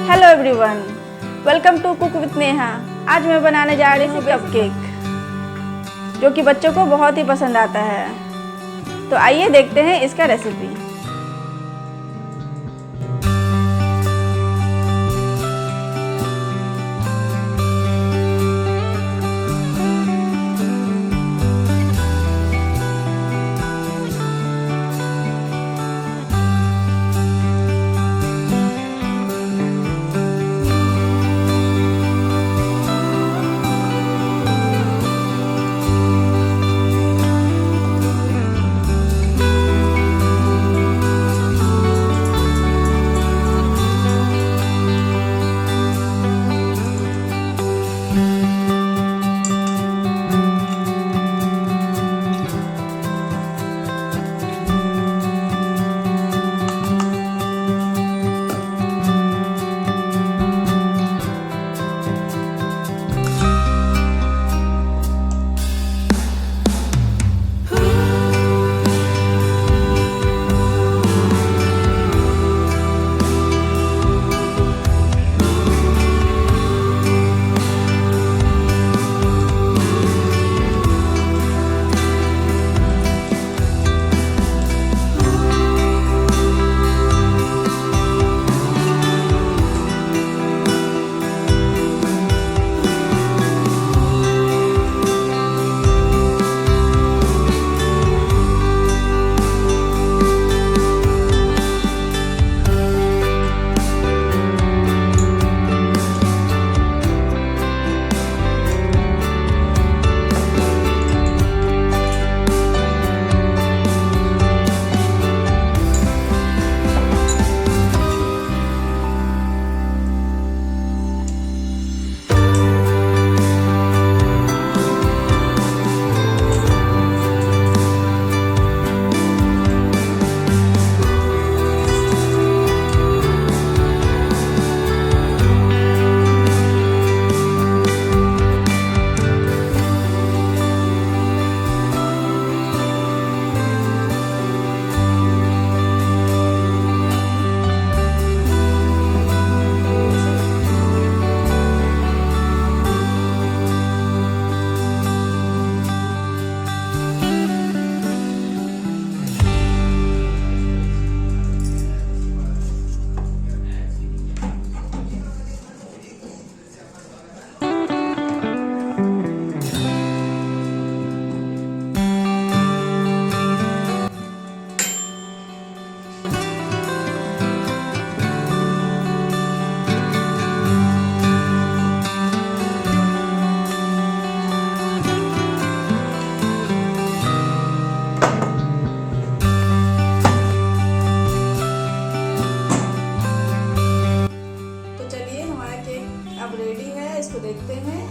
Hello everyone, welcome to cook with Neha. आज मैं बनाने जा रही हूँ कपकेक, जो कि बच्चों को बहुत ही पसंद आता है। तो आइए देखते हैं इसका रेसिपी। अब रेडी है, इसको देखते हैं।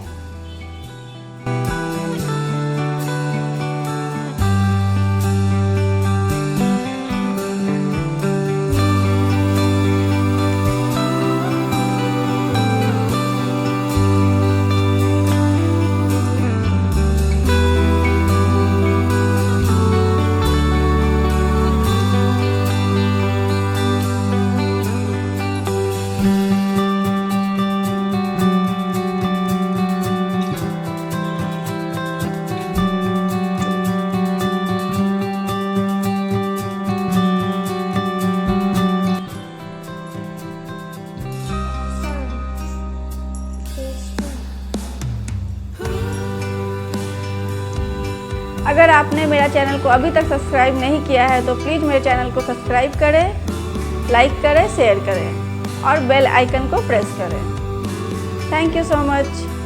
अगर आपने मेरा चैनल को अभी तक सब्सक्राइब नहीं किया है तो प्लीज़ मेरे चैनल को सब्सक्राइब करें, लाइक करें, शेयर करें और बेल आइकन को प्रेस करें। Thank you so much.